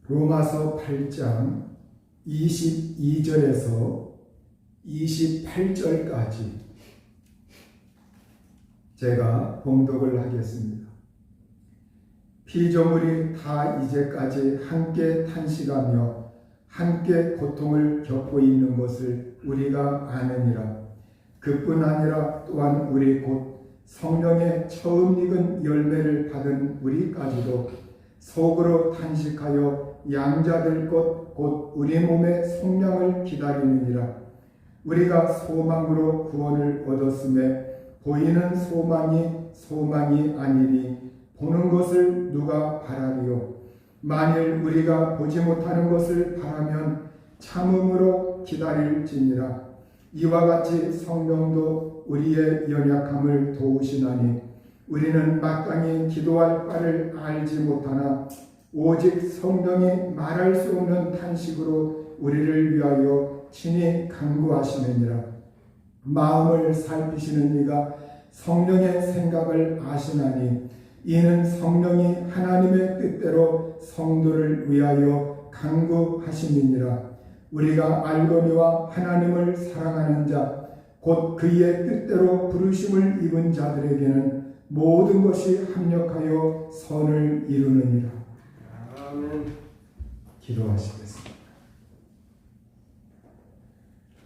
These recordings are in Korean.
로마서 8장 22절에서 28절까지 제가 봉독을 하겠습니다. 피조물이 다 이제까지 함께 탄식하며 함께 고통을 겪고 있는 것을 우리가 아느니라. 그뿐 아니라 또한 우리 곧 성령의 처음 익은 열매를 받은 우리까지도 속으로 탄식하여 양자될 것 곧 우리 몸의 속량을 기다리느니라. 우리가 소망으로 구원을 얻었음에 보이는 소망이 아니니 보는 것을 누가 바라리요. 만일 우리가 보지 못하는 것을 바라면 참음으로 기다릴지니라. 이와 같이 성령도 우리의 연약함을 도우시나니 우리는 마땅히 기도할 바를 알지 못하나 오직 성령이 말할 수 없는 탄식으로 우리를 위하여 친히 간구하시느니라. 마음을 살피시는 이가 성령의 생각을 아시나니 이는 성령이 하나님의 뜻대로 성도를 위하여 간구하심이니라. 우리가 알거니와 하나님을 사랑하는 자 곧 그의 뜻대로 부르심을 입은 자들에게는 모든 것이 합력하여 선을 이루느니라. 아멘. 기도하시겠습니다.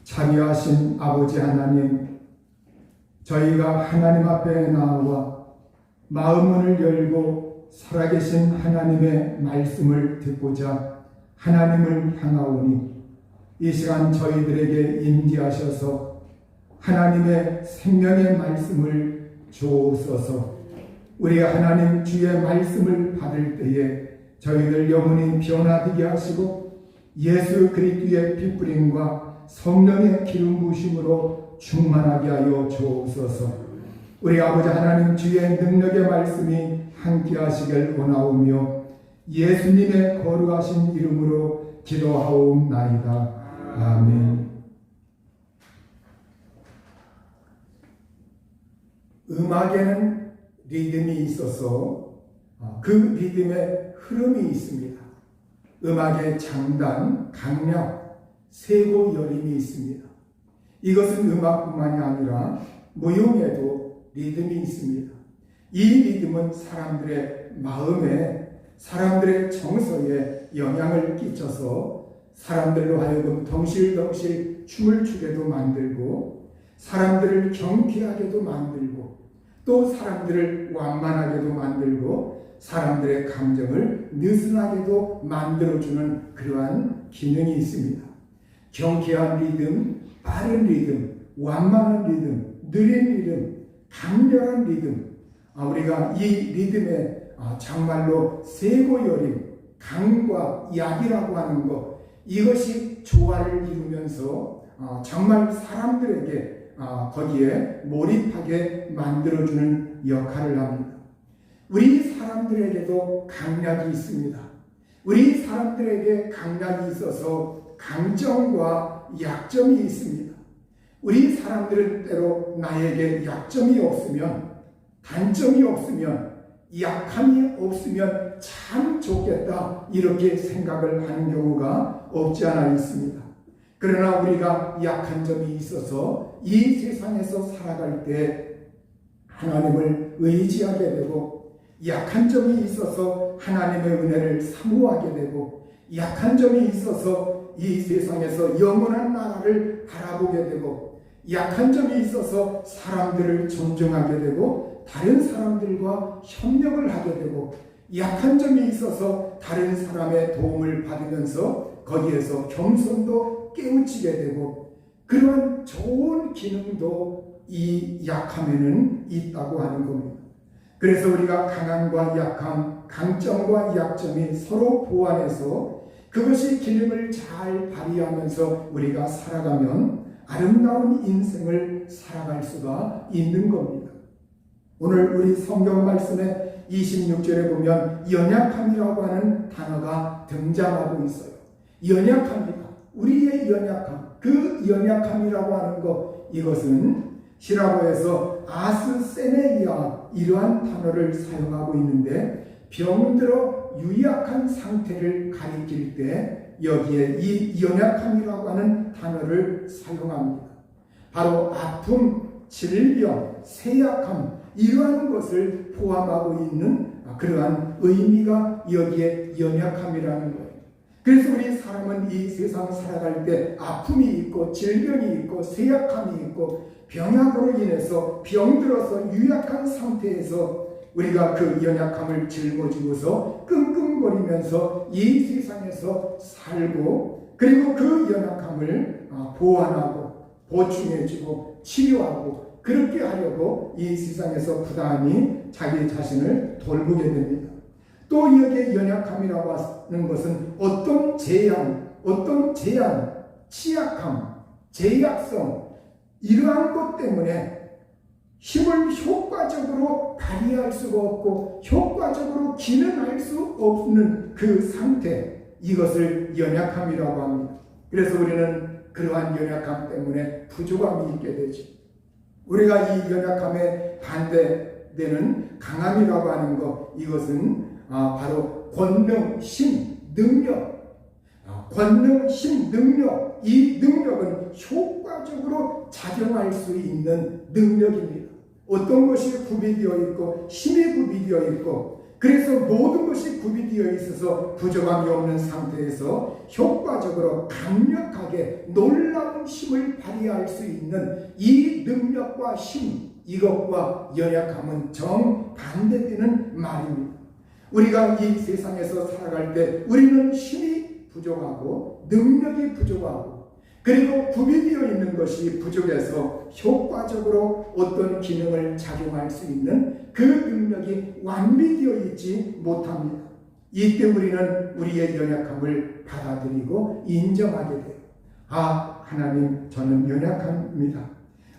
자비하신 아버지 하나님, 저희가 하나님 앞에 나와 마음문을 열고 살아계신 하나님의 말씀을 듣고자 하나님을 향하오니 이 시간 저희들에게 임재하셔서 하나님의 생명의 말씀을 주옵소서. 우리가 하나님 주의 말씀을 받을 때에 저희들 영혼이 변화되게 하시고 예수 그리스도의 핏부림과 성령의 기름 부으심으로 충만하게 하여 주옵소서. 우리 아버지 하나님 주의 능력의 말씀이 함께 하시길 원하오며 예수님의 거룩하신 이름으로 기도하옵나이다. 아멘. 음악에는 리듬이 있어서 그 리듬에 흐름이 있습니다. 음악의 장단, 강약, 세고 여림이 있습니다. 이것은 음악뿐만이 아니라 무용에도 리듬이 있습니다. 이 리듬은 사람들의 마음에, 사람들의 정서에 영향을 끼쳐서 사람들로 하여금 덩실덩실 춤을 추게도 만들고 사람들을 경쾌하게도 만들고 또 사람들을 완만하게도 만들고 사람들의 감정을 느슨하게도 만들어주는 그러한 기능이 있습니다. 경쾌한 리듬, 빠른 리듬, 완만한 리듬, 느린 리듬, 강렬한 리듬, 우리가 이 리듬에 정말로 세고 여림, 강과 약이라고 하는 것, 이것이 조화를 이루면서 정말 사람들에게 거기에 몰입하게 만들어주는 역할을 합니다. 우리 사람들에게도 강약이 있습니다. 우리 사람들에게 강약이 있어서 강점과 약점이 있습니다. 우리 사람들은 때로 나에게 약점이 없으면, 단점이 없으면, 약함이 없으면 참 좋겠다 이렇게 생각을 하는 경우가 없지 않아 있습니다. 그러나 우리가 약한 점이 있어서 이 세상에서 살아갈 때 하나님을 의지하게 되고 약한 점이 있어서 하나님의 은혜를 사모하게 되고 약한 점이 있어서 이 세상에서 영원한 나라를 바라보게 되고 약한 점이 있어서 사람들을 존중하게 되고 다른 사람들과 협력을 하게 되고 약한 점이 있어서 다른 사람의 도움을 받으면서 거기에서 겸손도 깨우치게 되고 그런 좋은 기능도 이 약함에는 있다고 하는 겁니다. 그래서 우리가 강함과 약함, 강점과 약점이 서로 보완해서 그것이 기능을 잘 발휘하면서 우리가 살아가면 아름다운 인생을 살아갈 수가 있는 겁니다. 오늘 우리 성경 말씀에 26절에 보면 연약함이라고 하는 단어가 등장하고 있어요. 연약합니다. 우리의 연약함, 그 연약함이라고 하는 것, 이것은 히라보에서 아스세네이아 이러한 단어를 사용하고 있는데 병들어 유약한 상태를 가리킬 때 여기에 이 연약함이라고 하는 단어를 사용합니다. 바로 아픔, 질병, 쇠약함 이러한 것을 포함하고 있는 그러한 의미가 여기에 연약함이라는 거예요. 그래서 우리 사람은 이 세상 살아갈 때 아픔이 있고 질병이 있고 쇠약함이 있고 병약으로 인해서 병들어서 유약한 상태에서 우리가 그 연약함을 짊어지고서 끙끙거리면서 이 세상에서 살고 그리고 그 연약함을 보완하고 보충해주고 치료하고 그렇게 하려고 이 세상에서 부단히 자기 자신을 돌보게 됩니다. 또 여기에 연약함이라고 하는 것은 어떤 재앙, 취약함, 제약성 이러한 것 때문에 힘을 효과적으로 발휘할 수가 없고 효과적으로 기능할 수 없는 그 상태, 이것을 연약함이라고 합니다. 그래서 우리는 그러한 연약함 때문에 부족함이 있게 되죠. 우리가 이 연약함에 반대되는 강함이라고 하는 것, 이것은 바로 권능, 힘, 능력, 권능, 힘, 능력, 이 능력은 효과적으로 작용할 수 있는 능력입니다. 어떤 것이 구비되어 있고 힘이 구비되어 있고 그래서 모든 것이 구비되어 있어서 부족함이 없는 상태에서 효과적으로 강력하게 놀라운 힘을 발휘할 수 있는 이 능력과 힘, 이것과 연약함은 정반대되는 말입니다. 우리가 이 세상에서 살아갈 때 우리는 힘이 부족하고 능력이 부족하고 그리고 구비되어 있는 것이 부족해서 효과적으로 어떤 기능을 작용할 수 있는 그 능력이 완비되어 있지 못합니다. 이때 우리는 우리의 연약함을 받아들이고 인정하게 돼요. 하나님, 저는 연약합니다.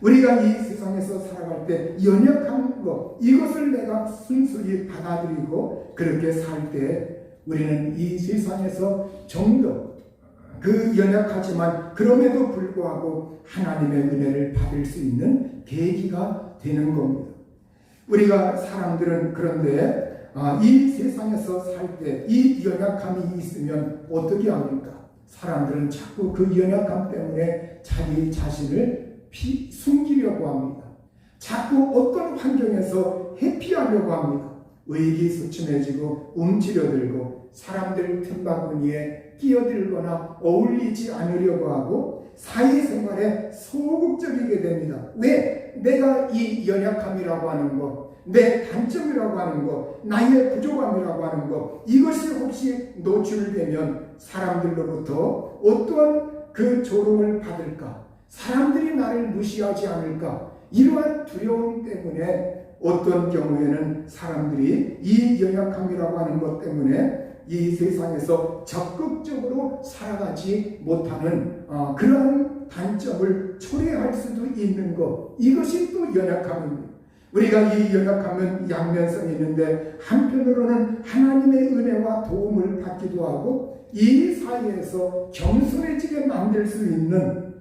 우리가 이 세상에서 살아갈 때 연약한 것, 이것을 내가 순수히 받아들이고 그렇게 살 때 우리는 이 세상에서 좀 더 그 연약하지만 그럼에도 불구하고 하나님의 은혜를 받을 수 있는 계기가 되는 겁니다. 우리가 사람들은 그런데 이 세상에서 살 때 이 연약함이 있으면 어떻게 합니까? 사람들은 자꾸 그 연약함 때문에 자기 자신을 숨기려고 합니다. 자꾸 어떤 환경에서 회피하려고 합니다. 의기소침해지고 움츠려들고 사람들 틈바구니에 끼어들거나 어울리지 않으려고 하고 사회생활에 소극적이게 됩니다. 왜? 내가 이 연약함이라고 하는 것, 내 단점이라고 하는 것, 나의 부족함이라고 하는 것, 이것이 혹시 노출되면 사람들로부터 어떠한 그 조롱을 받을까? 사람들이 나를 무시하지 않을까? 이러한 두려움 때문에 어떤 경우에는 사람들이 이 연약함이라고 하는 것 때문에 이 세상에서 적극적으로 살아가지 못하는 그러한 단점을 초래할 수도 있는 것, 이것이 또 연약함입니다. 우리가 이 연약함은 양면성이 있는데 한편으로는 하나님의 은혜와 도움을 받기도 하고 이 사회에서 겸손해지게 만들 수 있는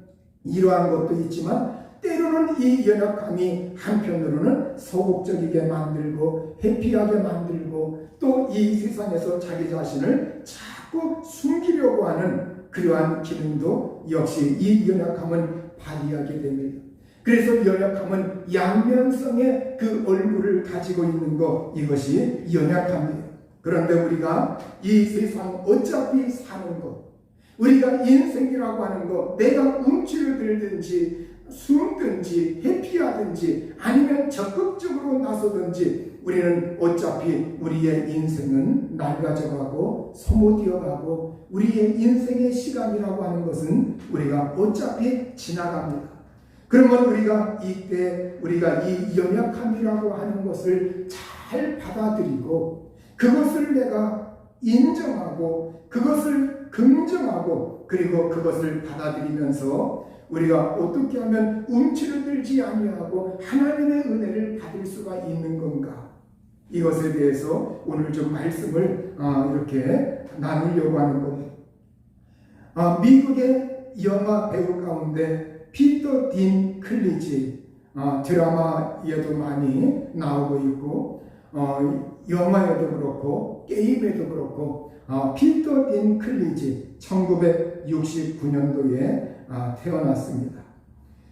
이러한 것도 있지만 때로는 이 연약함이 한편으로는 소극적이게 만들고 회피하게 만들고 또 이 세상에서 자기 자신을 자꾸 숨기려고 하는 그러한 기능도 역시 이 연약함은 발휘하게 됩니다. 그래서 연약함은 양면성의 그 얼굴을 가지고 있는 것, 이것이 연약함이에요. 그런데 우리가 이 세상 어차피 사는 것, 우리가 인생이라고 하는 것, 내가 움츠러들든지 숨든지 회피하든지 아니면 적극적으로 나서든지 우리는 어차피 우리의 인생은 낡아져가고 소모되어가고 우리의 인생의 시간이라고 하는 것은 우리가 어차피 지나갑니다. 그러면 우리가 이때 우리가 이 연약함이라고 하는 것을 잘 받아들이고 그것을 내가 인정하고 그것을 긍정하고 그리고 그것을 받아들이면서 우리가 어떻게 하면 움츠러들지 아니하고 하나님의 은혜를 받을 수가 있는 건가? 이것에 대해서 오늘 좀 말씀을 이렇게 나누려고 하는 겁니다. 미국의 영화 배우 가운데 피터 딘 클리지, 드라마에도 많이 나오고 있고 영화에도 그렇고 게임에도 그렇고 피터 딘클리지 1969년도에 태어났습니다.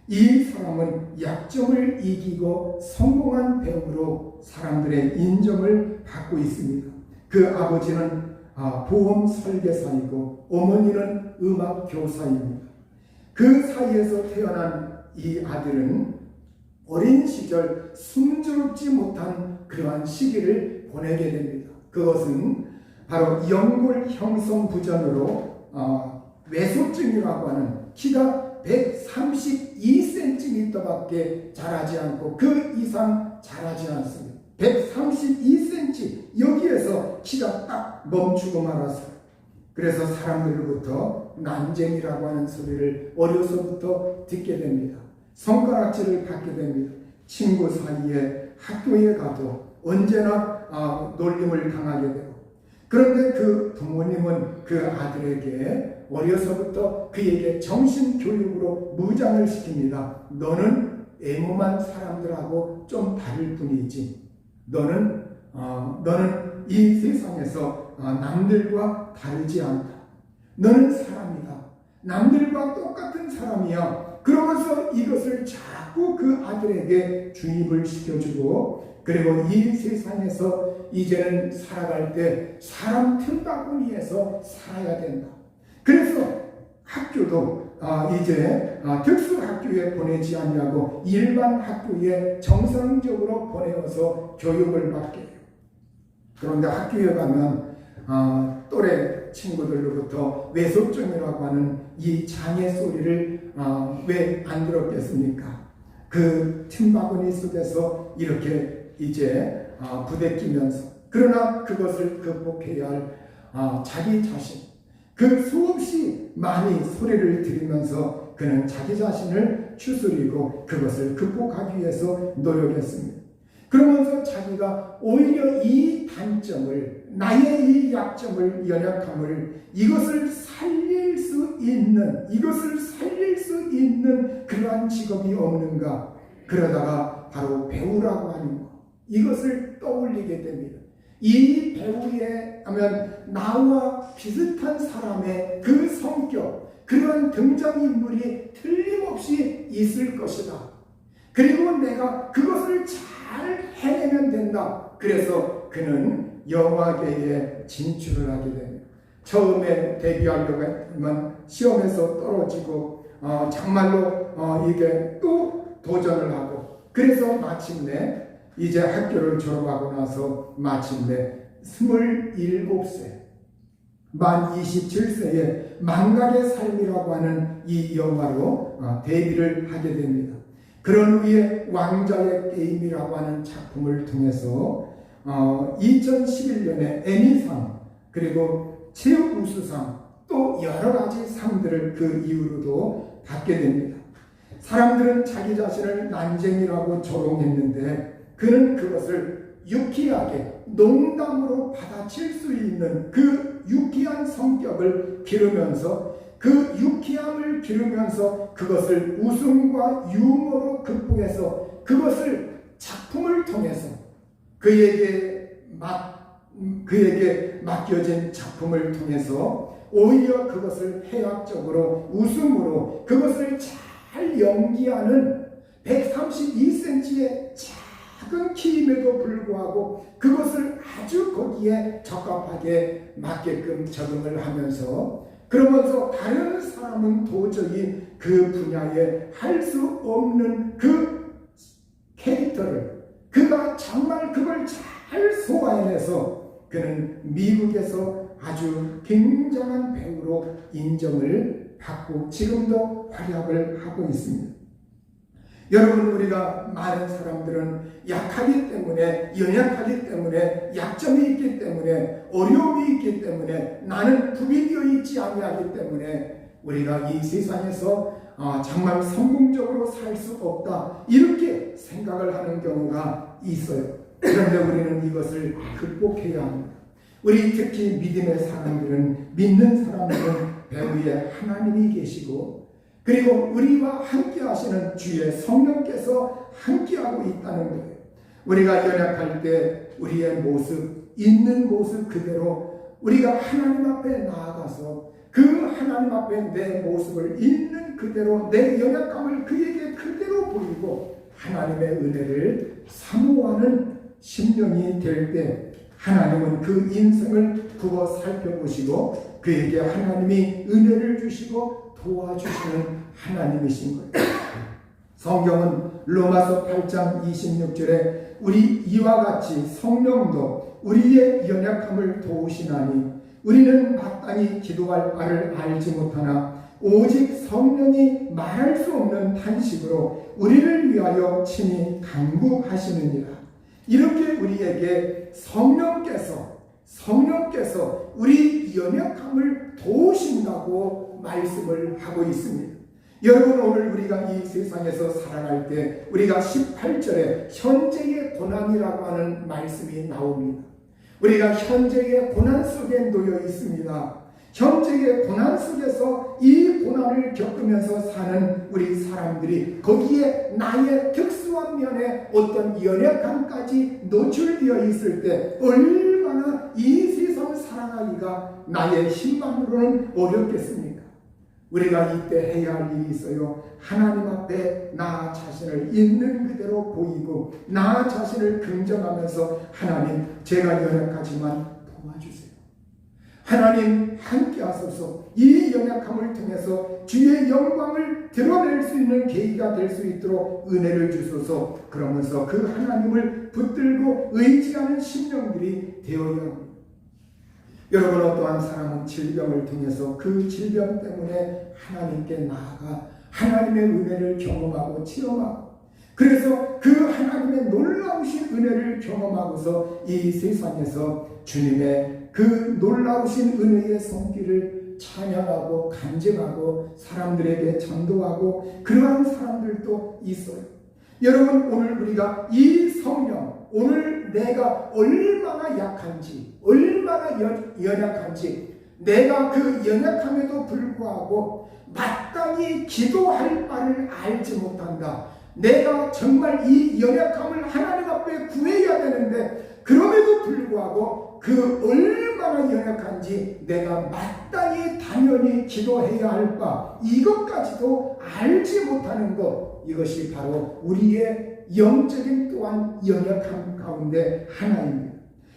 이 사람은 약점을 이기고 성공한 배우로 사람들의 인정을 받고 있습니다. 그 아버지는 보험 설계사이고 어머니는 음악 교사입니다. 그 사이에서 태어난 이 아들은 어린 시절 순조롭지 못한 그러한 시기를 보내게 됩니다. 그것은 바로 연골 형성 부전으로 외소증이라고 하는 키가 132cm밖에 자라지 않고 그 이상 자라지 않습니다. 132cm 여기에서 키가 딱 멈추고 말았어요. 그래서 사람들로부터 난쟁이라고 하는 소리를 어려서부터 듣게 됩니다. 손가락질을 받게 됩니다. 친구 사이에 학교에 가도 언제나 놀림을 당하게 되고, 그런데 그 부모님은 그 아들에게 어려서부터 그에게 정신교육으로 무장을 시킵니다. 너는 애모만 사람들하고 좀 다를 뿐이지. 너는 이 세상에서 남들과 다르지 않다. 너는 사람이다. 남들과 똑같은 사람이야. 그러면서 이것을 자꾸 그 아들에게 주입을 시켜주고, 그리고 이 세상에서 이제는 살아갈 때 사람 틈바구니에서 살아야 된다. 그래서 학교도 이제 특수학교에 보내지 않냐고 일반 학교에 정상적으로 보내어서 교육을 받게 해요. 그런데 학교에 가면 또래 친구들로부터 외소증이라고 하는 이 장애 소리를 왜 안 들었겠습니까? 그 틈바구니 속에서 이렇게 이제 부대끼면서, 그러나 그것을 극복해야 할 자기 자신, 그 수없이 많이 소리를 들으면서 그는 자기 자신을 추스리고 그것을 극복하기 위해서 노력했습니다. 그러면서 자기가 오히려 이 단점을, 나의 이 약점을, 연약함을, 이것을 살릴 수 있는 그러한 직업이 없는가. 그러다가 바로 배우라고 하는 것, 이것을 떠올리게 됩니다. 이 배우에 하면 나와 비슷한 사람의 그 성격, 그러한 등장인물이 틀림없이 있을 것이다. 그리고 내가 그것을 잘 해내면 된다. 그래서 그는 영화계에 진출을 하게 됩니다. 처음에 데뷔하려고 했지만 시험에서 떨어지고 정말로 이게 또 도전을 하고, 그래서 마침내 이제 학교를 졸업하고 나서 마침내 27세, 만 27세에 망각의 삶이라고 하는 이 영화로 데뷔를 하게 됩니다. 그런 후에 왕자의 게임이라고 하는 작품을 통해서 2011년에 에미상, 그리고 최우수상, 또 여러 가지 상들을 그 이후로도 받게 됩니다. 사람들은 자기 자신을 난쟁이라고 조롱했는데 그는 그것을 유쾌하게 농담으로 받아칠 수 있는 그 유쾌한 성격을 기르면서, 그 유쾌함을 기르면서 그것을 웃음과 유머로 극복해서 그것을 작품을 통해서 그에게 맡겨진 작품을 통해서 오히려 그것을 해학적으로 웃음으로 그것을 잘 연기하는 132cm의 작은 키임에도 불구하고 그것을 아주 거기에 적합하게 맞게끔 적응을 하면서, 그러면서 다른 사람은 도저히 그 분야에 할 수 없는 그 캐릭터를, 그가 정말 그걸 잘 소화해내서 그는 미국에서 아주 굉장한 배우로 인정을 받고 지금도 활약을 하고 있습니다. 여러분, 우리가 많은 사람들은 약하기 때문에, 연약하기 때문에, 약점이 있기 때문에, 어려움이 있기 때문에, 나는 구비되어 있지 아니하기 때문에 우리가 이 세상에서 정말 성공적으로 살 수 없다, 이렇게 생각을 하는 경우가 있어요. 그런데 우리는 이것을 극복해야 합니다. 우리 특히 믿음의 사람들은, 믿는 사람들은 배후에 하나님이 계시고, 그리고 우리와 함께 하시는 주의 성령께서 함께하고 있다는 거예요. 우리가 연약할 때 우리의 모습, 있는 모습 그대로 우리가 하나님 앞에 나아가서 그 하나님 앞에 내 모습을 있는 그대로 내 연약함을 그에게 그대로 보이고 하나님의 은혜를 사모하는 심령이 될 때 하나님은 그 인생을 두어 살펴보시고 그에게 하나님이 은혜를 주시고 도와주시는 하나님이신 거예요. 성경은 로마서 8장 26절에 우리 이와 같이 성령도 우리의 연약함을 도우시나니 우리는 마땅히 기도할 바를 알지 못하나 오직 성령이 말할 수 없는 탄식으로 우리를 위하여 친히 간구하시느니라. 이렇게 우리에게 성령께서 우리 연약함을 도우신다고 말씀을 하고 있습니다. 여러분, 오늘 우리가 이 세상에서 살아갈 때 우리가 18절에 현재의 고난이라고 하는 말씀이 나옵니다. 우리가 현재의 고난 속에 놓여 있습니다. 현재의 고난 속에서 이 고난을 겪으면서 사는 우리 사람들이 거기에 나의 특수한 면에 어떤 연약함까지 노출되어 있을 때 얼마나 이 세상을 살아가기가 나의 힘만으로는 어렵겠습니까? 우리가 이때 해야 할 일이 있어요. 하나님 앞에 나 자신을 있는 그대로 보이고 나 자신을 긍정하면서 하나님, 제가 연약하지만 도와주세요. 하나님, 함께 하소서. 이 연약함을 통해서 주의 영광을 드러낼 수 있는 계기가 될 수 있도록 은혜를 주소서. 그러면서 그 하나님을 붙들고 의지하는 심령들이 되어야 합니다. 여러분, 어떠한 사람은 질병을 통해서 그 질병 때문에 하나님께 나아가 하나님의 은혜를 경험하고 체험하고, 그래서 그 하나님의 놀라우신 은혜를 경험하고서 이 세상에서 주님의 그 놀라우신 은혜의 손길을 찬양하고 간증하고 사람들에게 전도하고 그러한 사람들도 있어요. 여러분, 오늘 우리가 이 성령, 오늘 내가 얼마나 약한지, 얼마나 연약한지, 내가 그 연약함에도 불구하고 마땅히 기도할 바를 알지 못한다. 내가 정말 이 연약함을 하나님 앞에 구해야 되는데 그럼에도 불구하고 그 얼마나 연약한지 내가 마땅히 당연히 기도해야 할 바, 이것까지도 알지 못하는 것, 이것이 바로 우리의 영적인 또한 연약함 가운데 하나입니다.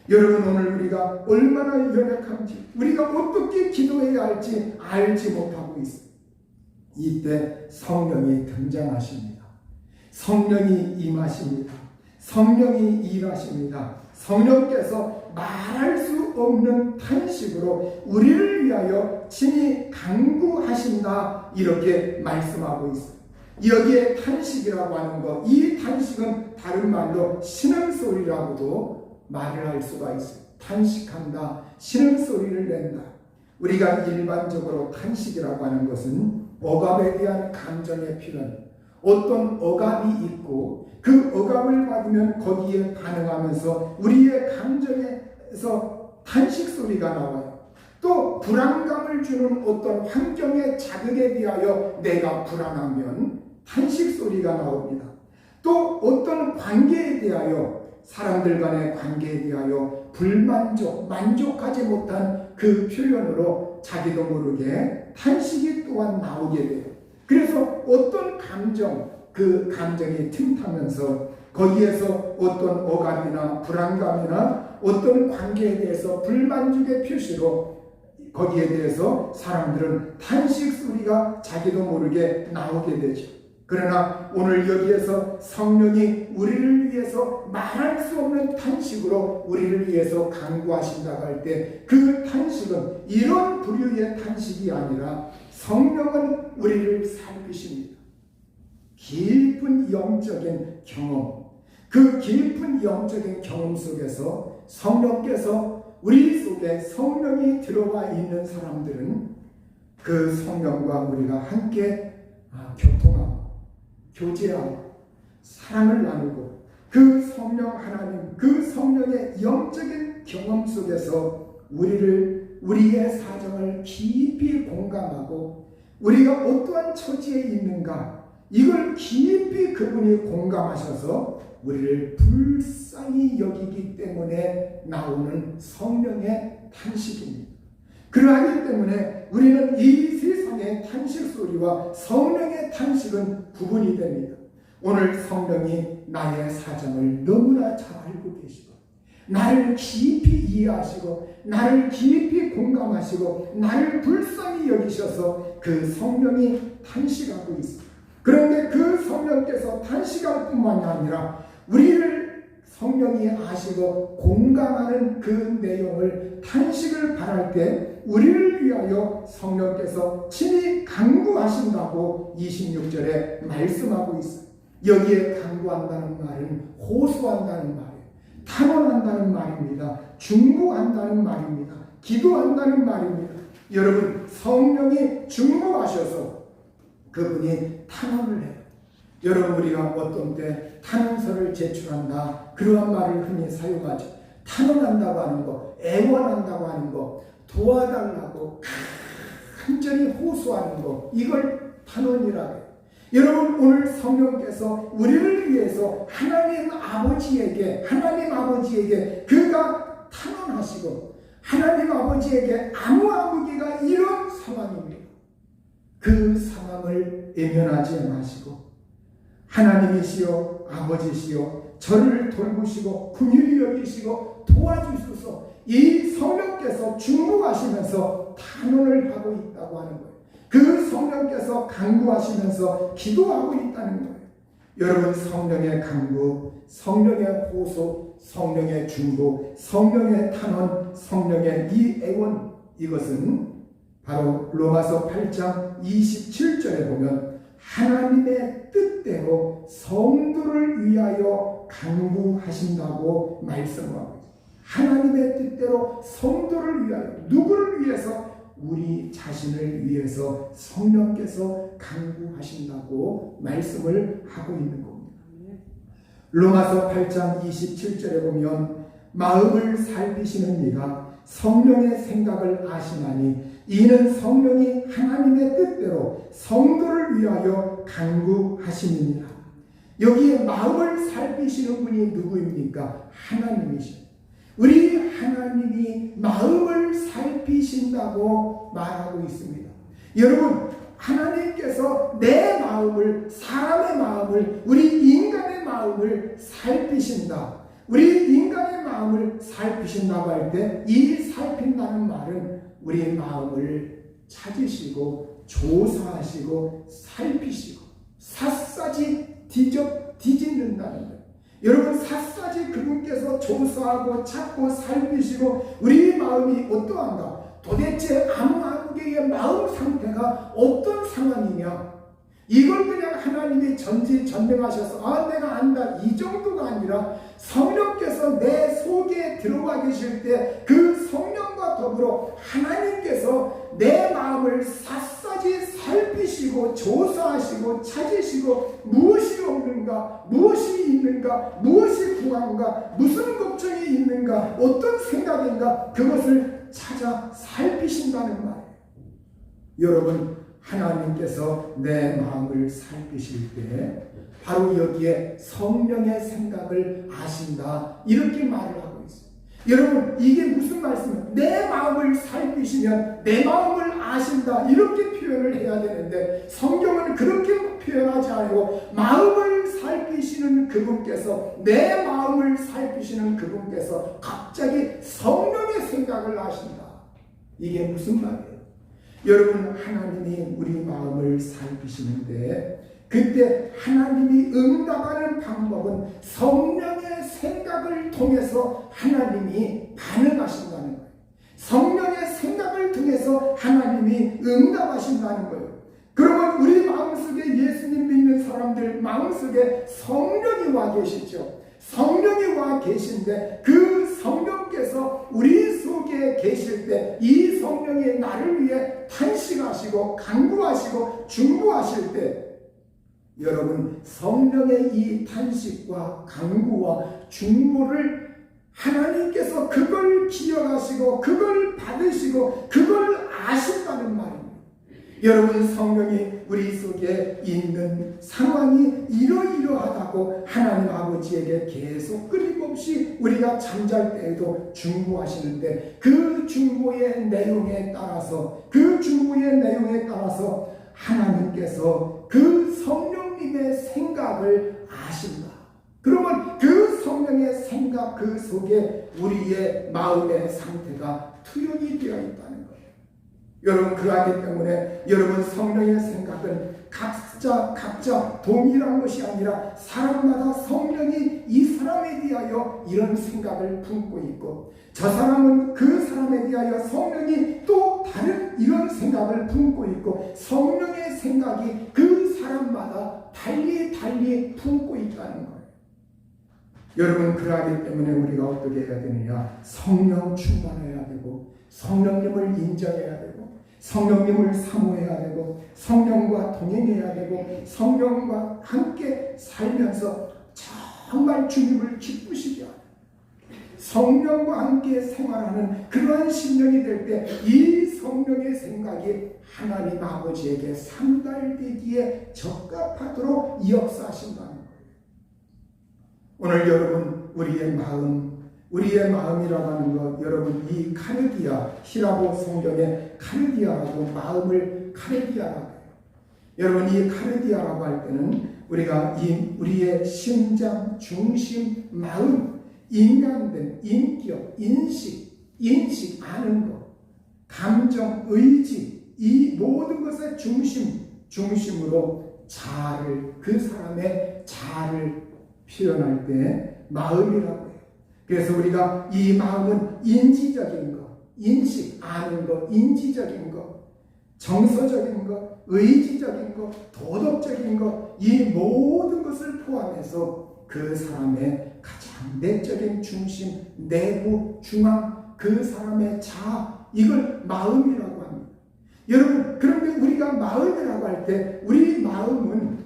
여러분, 오늘 우리가 얼마나 연약한지, 우리가 어떻게 기도해야 할지 알지 못하고 있습니다. 이때 성령이 등장하십니다. 성령이 임하십니다. 성령이 일하십니다. 성령께서 말할 수 없는 탄식으로 우리를 위하여 친히 간구하신다, 이렇게 말씀하고 있습니다. 여기에 탄식이라고 하는 것, 이 탄식은 다른 말로 신음소리라고도 말을 할 수가 있어요. 탄식한다, 신음소리를 낸다. 우리가 일반적으로 탄식이라고 하는 것은 억압에 대한 감정의 표현, 어떤 억압이 있고 그 억압을 받으면 거기에 반응하면서 우리의 감정에서 탄식 소리가 나와요. 또 불안감을 주는 어떤 환경의 자극에 대하여 내가 불안하면 탄식 소리가 나옵니다. 또 어떤 관계에 대하여, 사람들 간의 관계에 대하여 만족하지 못한 그 표현으로 자기도 모르게 탄식이 또한 나오게 돼요. 그래서 어떤 감정, 그 감정이 틈타면서 거기에서 어떤 억압이나 불안감이나 어떤 관계에 대해서 불만족의 표시로 거기에 대해서 사람들은 탄식 소리가 자기도 모르게 나오게 되죠. 그러나 오늘 여기에서 성령이 우리를 위해서 말할 수 없는 탄식으로 우리를 위해서 간구하신다고 할 때 그 탄식은 이런 부류의 탄식이 아니라 성령은 우리를 살피십니다. 깊은 영적인 경험, 그 깊은 영적인 경험 속에서 성령께서 우리 속에 성령이 들어와 있는 사람들은 그 성령과 우리가 함께 교통하고 교제하고 사랑을 나누고 그 성령 하나님, 그 성령의 영적인 경험 속에서 우리의 사정을 깊이 공감하고 우리가 어떠한 처지에 있는가, 이걸 깊이 그분이 공감하셔서 우리를 불쌍히 여기기 때문에 나오는 성령의 탄식입니다. 그러하기 때문에 우리는 이 세상의 탄식 소리와 성령의 탄식은 구분이 됩니다. 오늘 성령이 나의 사정을 너무나 잘 알고 계시고 나를 깊이 이해하시고 나를 깊이 공감하시고 나를 불쌍히 여기셔서 그 성령이 탄식하고 있습니다. 그런데 그 성령께서 탄식할 뿐만이 아니라 우리를 성령이 아시고 공감하는 그 내용을 탄식을 바랄 때 우리를 위하여 성령께서 친히 간구하신다고 26절에 말씀하고 있어요. 여기에 간구한다는 말은 호소한다는 말이에요. 탄원한다는 말입니다. 중보한다는 말입니다. 기도한다는 말입니다. 여러분, 성령이 중보하셔서 그분이 탄원을 해요. 여러분, 우리가 어떤 때 탄원서를 제출한다, 그러한 말을 흔히 사용하죠. 탄원한다고 하는 거, 애원한다고 하는 거, 도와달라고 간절히 호소하는 거, 이걸 탄원이라고 해요. 여러분, 오늘 성령께서 우리를 위해서 하나님 아버지에게 그가 탄원하시고 하나님 아버지에게 아무개가 이런 상황입니다. 그 상황을 외면하지 마시고 하나님이시여 아버지시여 저를 돌보시고 긍휼히 여기시고 도와주소서, 이 성령께서 중보하시면서 탄원을 하고 있다고 하는 거예요. 그 성령께서 간구하시면서 기도하고 있다는 거예요. 여러분, 성령의 간구, 성령의 호소, 성령의 중보, 성령의 탄원, 성령의 이 애원, 이것은 바로 로마서 8장 27절에 보면 하나님의 뜻대로 성도를 위하여 간구하신다고 말씀하고 있습니다. 하나님의 뜻대로 성도를 위하여, 누구를 위해서? 우리 자신을 위해서 성령께서 간구하신다고 말씀을 하고 있는 겁니다. 로마서 8장 27절에 보면 마음을 살피시는 이가 성령의 생각을 아시나니 이는 성령이 하나님의 뜻대로 성도를 위하여 간구하시느니라. 여기에 마음을 살피시는 분이 누구입니까? 하나님이십니다. 우리 하나님이 마음을 살피신다고 말하고 있습니다. 여러분, 하나님께서 내 마음을, 사람의 마음을, 우리 인간의 마음을 살피신다. 우리 인간의 마음을 살피신다고 할 때 이 살핀다는 말은 우리 마음을 찾으시고 조사하시고 살피시고 샅샅이 뒤집는다는 거예요. 여러분, 샅샅이 그분께서 조사하고 찾고 살피시고 우리 마음이 어떠한가? 도대체 아무개의 마음 상태가 어떤 상황이냐? 이걸 그냥 하나님이 전지전능하셔서 내가 안다, 이 정도가 아니라 성령께서 내 속에 들어와 계실 때 그 성령과 더불어 하나님께서 내 마음을 샅샅이 살피시고 조사하시고 찾으시고 무엇이 없는가, 무엇이 있는가, 무엇이 구한가, 무슨 걱정이 있는가, 어떤 생각인가, 그것을 찾아 살피신다는 말이에요. 여러분, 하나님께서 내 마음을 살피실 때 바로 여기에 성령의 생각을 아신다, 이렇게 말을 하고 있어요. 여러분, 이게 무슨 말씀이에요? 내 마음을 살피시면 내 마음을 아신다, 이렇게 표현을 해야 되는데 성경은 그렇게 표현하지 않고 마음을 살피시는 그분께서, 내 마음을 살피시는 그분께서 갑자기 성령의 생각을 아신다. 이게 무슨 말이에요? 여러분, 하나님이 우리 마음을 살피시는데 그때 하나님이 응답하는 방법은 성령의 생각을 통해서 하나님이 반응하신다는 거예요. 성령의 생각을 통해서 하나님이 응답하신다는 거예요. 그러면 우리 마음속에, 예수님 믿는 사람들 마음속에 성령이 와 계시죠. 성령이 와 계신데 그 성령께서 우리 속에 계실 때 이 성령이 나를 위해 탄식하시고 간구하시고 중보하실 때, 여러분, 성령의 이 탄식과 간구와 중보를 하나님께서 그걸 기억하시고 그걸 받으시고 그걸 아신다는 말입니다. 여러분, 성령이 우리 속에 있는 상황이 이러이러하다고 하나님 아버지에게 계속 끊임없이 우리가 잠잘 때에도 중보하시는데, 그 중보의 내용에 따라서 하나님께서 그 성령님의 생각을 아신다. 그러면 그 성령의 생각 그 속에 우리의 마음의 상태가 투영이 되어 있다는 거예요. 여러분, 그러하기 때문에 여러분, 성령의 생각은 각자 동일한 것이 아니라 사람마다 성령이 이 사람에 대하여 이런 생각을 품고 있고, 저 사람은 그 사람에 대하여 성령이 또 다른 이런 생각을 품고 있고, 성령의 생각이 그 사람마다 달리 품고 있다는 거예요. 여러분, 그러하기 때문에 우리가 어떻게 해야 되느냐? 성령 충만해야 되고, 성령님을 인정해야 되고, 성령님을 사모해야 되고, 성령과 동행해야 되고, 성령과 함께 살면서 정말 주님을 기쁘시게 하고, 성령과 함께 생활하는 그러한 심령이 될 때 이 성령의 생각이 하나님 아버지에게 상달되기에 적합하도록 역사하신다는 거예요. 오늘 여러분, 우리의 마음이라고 하는 것, 여러분, 이 카르디아, 히라보 성경에 카르디아라고, 마음을 카르디아라고 해요. 여러분, 이 카르디아라고 할 때는 우리가 우리의 심장, 중심, 마음, 인간된 인격, 인식, 아는 것, 감정, 의지, 이 모든 것의 중심으로 그 사람의 자아를 표현할 때 마음이라고 해요. 그래서 우리가 이 마음은 인지적인 것, 인식, 아는 것, 인지적인 것, 정서적인 것, 의지적인 것, 도덕적인 것, 이 모든 것을 포함해서 그 사람의 가장 내적인 중심, 내부, 중앙, 그 사람의 자아, 이걸 마음이라고 합니다. 여러분, 그런데 우리가 마음이라고 할 때 우리 마음은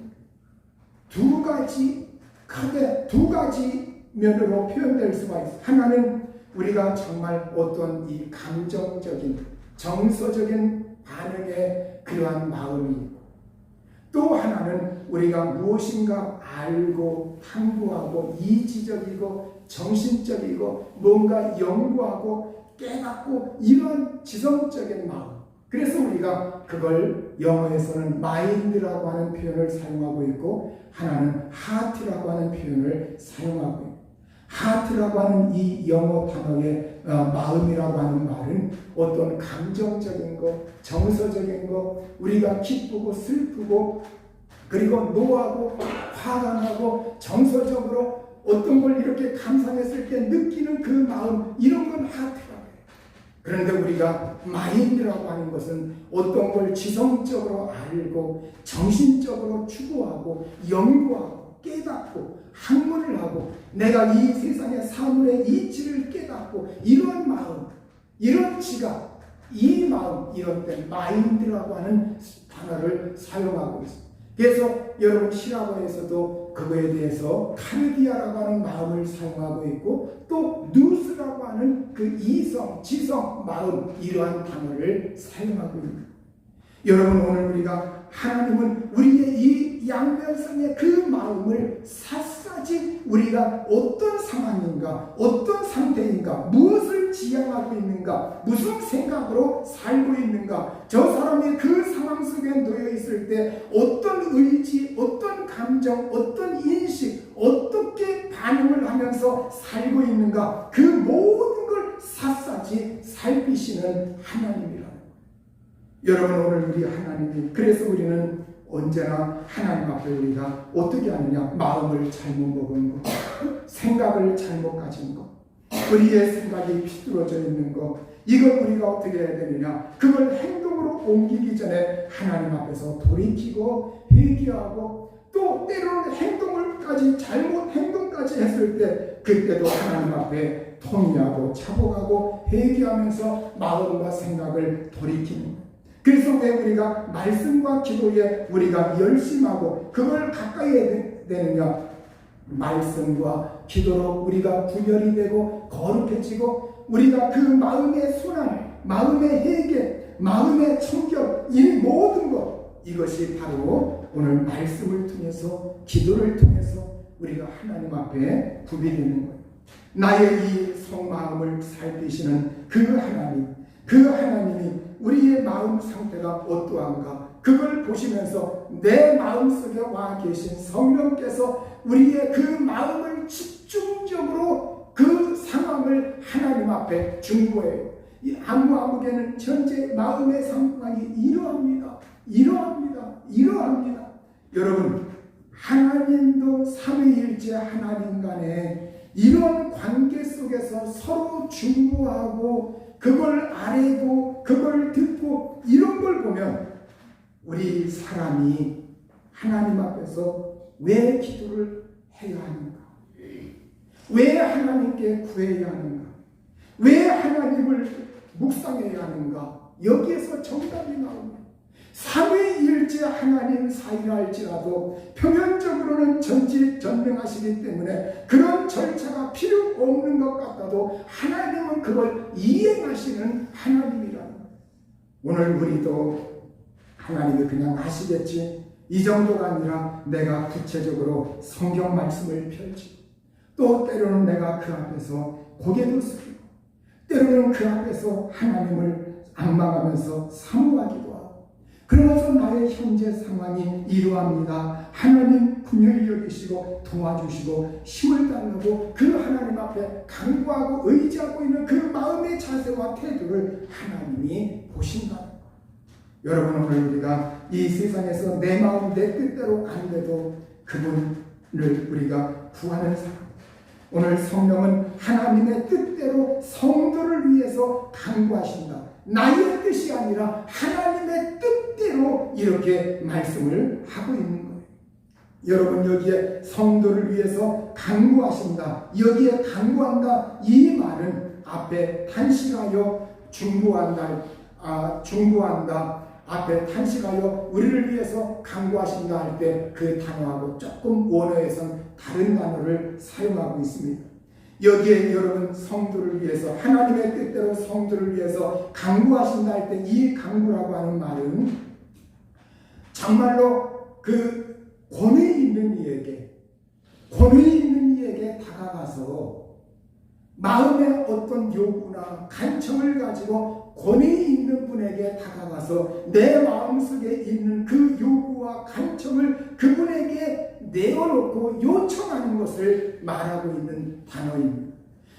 크게 두 가지 면으로 표현될 수가 있어요. 하나는 우리가 정말 어떤 이 감정적인, 정서적인 반응의 그러한 마음이 있고, 또 하나는 우리가 무엇인가 알고 탐구하고 이지적이고 정신적이고 뭔가 연구하고 깨닫고 이런 지성적인 마음. 그래서 우리가 그걸 영어에서는 마인드라고 하는 표현을 사용하고 있고, 하나는 하트라고 하는 표현을 사용하고 있고, 하트라고 하는 이 영어 단어의 마음이라고 하는 말은 어떤 감정적인 것, 정서적인 것, 우리가 기쁘고 슬프고 그리고 노하고 화가 나고 정서적으로 어떤 걸 이렇게 감상했을 때 느끼는 그 마음, 이런 건 하트라고 해요. 그런데 우리가 마인드라고 하는 것은 어떤 걸 지성적으로 알고 정신적으로 추구하고 연구하고 깨닫고 학문을 하고 내가 이 세상의 사물의 이치를 깨닫고 이런 마음, 이런 지각, 이 마음, 이런 때 마인드라고 하는 단어를 사용하고 있습니다. 그래서 여러분, 히라보에서도 그거에 대해서 카르디아라고 하는 마음을 사용하고 있고, 또 누스라고 하는 그 이성, 지성, 마음, 이러한 단어를 사용하고 있습니다. 여러분, 오늘 우리가 하나님은 우리의 이 양면성의 그 마음을 샅샅이 우리가 어떤 상황인가, 어떤 상태인가, 무엇을 지향하고 있는가, 무슨 생각으로 살고 있는가, 저 사람이 그 상황 속에 놓여 있을 때 어떤 의지, 어떤 감정, 어떤 인식, 어떻게 반응을 하면서 살고 있는가, 그 모든 걸 샅샅이 살피시는 하나님이라는 거예요. 여러분, 오늘 우리 하나님이, 그래서 우리는 언제나 하나님 앞에 우리가 어떻게 하느냐, 마음을 잘못 먹은 것, 생각을 잘못 가진 것, 우리의 생각이 비뚤어져 있는 것, 이걸 우리가 어떻게 해야 되느냐, 그걸 행동으로 옮기기 전에 하나님 앞에서 돌이키고 회개하고, 또 때로는 잘못 행동까지 했을 때 그때도 하나님 앞에 통회하고 차복하고 회개하면서 마음과 생각을 돌이키는 거예요. 그래서 왜 우리가 말씀과 기도에 우리가 열심하고 그걸 가까이 해야 되느냐, 말씀과 기도로 우리가 분열이 되고 거룩해지고 우리가 그 마음의 순환, 마음의 회개, 마음의 청결, 이 모든 것, 이것이 바로 오늘 말씀을 통해서 기도를 통해서 우리가 하나님 앞에 구비되는 거예요. 나의 이 속마음을 살피시는 그 하나님이 우리의 마음 상태가 어떠한가 그걸 보시면서 내 마음속에 와 계신 성령께서 우리의 그 마음을 집중적으로 그 상황을 하나님 앞에 준 거예요. 이 안무아무개는 현재 마음의 상황이 이러합니다. 여러분, 하나님도 삼위일체 하나님 간에 이런 관계 속에서 서로 중보하고 그걸 아뢰고 그걸 듣고 이런 걸 보면 우리 사람이 하나님 앞에서 왜 기도를 해야 하는가? 왜 하나님께 구해야 하는가? 왜 하나님을 묵상해야 하는가? 여기에서 정답이 나옵니다. 삼위일체 하나님 사이라 할지라도 표면적으로는 전지전능하시기 때문에 그런 절차가 필요 없는 것 같아도 하나님은 그걸 이행하시는 하나님이라는 거예요. 오늘 우리도 하나님이 그냥 하시겠지 이 정도가 아니라 내가 구체적으로 성경 말씀을 펼치고 또 때로는 내가 그 앞에서 고개도 숙이고 때로는 그 앞에서 하나님을 앙망하면서 사모하기도 하고 그러면서 나의 현재 상황이 이러합니다. 하나님 긍휼히 여기시고 도와주시고 힘을 달라고 그 하나님 앞에 간구하고 의지하고 있는 그 마음의 자세와 태도를 하나님이 보신다는 거예요. 여러분 오늘 우리가 이 세상에서 내 마음 내 뜻대로 안 돼도 그분을 우리가 구하는 사람 오늘 성령은 하나님의 뜻대로 성도를 위해서 간구하신다. 나의 뜻이 아니라 하나님의 뜻대로 이렇게 말씀을 하고 있는 거예요. 여러분 여기에 성도를 위해서 간구하신다. 여기에 간구한다. 이 말은 앞에 탄식하여 중보한다. 앞에 탄식하여 우리를 위해서 간구하신다 할 때 그 단어하고 조금 원어에선 다른 단어를 사용하고 있습니다. 여기에 여러분 성도를 위해서 하나님의 뜻대로 성도를 위해서 간구하신다 할 때 이 간구라고 하는 말은 정말로 그 권위 있는 이에게 다가가서 마음의 어떤 요구나 간청을 가지고 권위 있는 분에게 다가가서 내 마음속에 있는 그 요구와 간청을 그분에게 내어놓고 요청하는 것을 말하고 있는 단어입니다.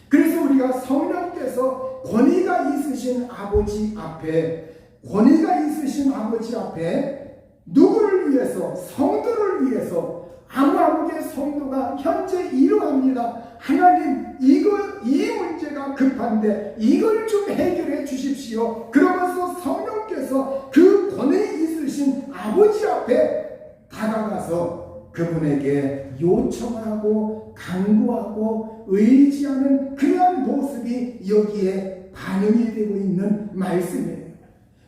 그래서 우리가 성령께서 권위가 있으신 아버지 앞에 누구를 위해서? 성도를 위해서 아무아무개 성도가 현재 이러합니다. 하나님 이 문제가 급한데 이걸 좀 해결해 주십시오. 그러면서 성령께서 그 권위 있으신 아버지 앞에 다가가서 그분에게 요청하고 간구하고 의지하는 그러한 모습이 여기에 반영이 되고 있는 말씀이에요.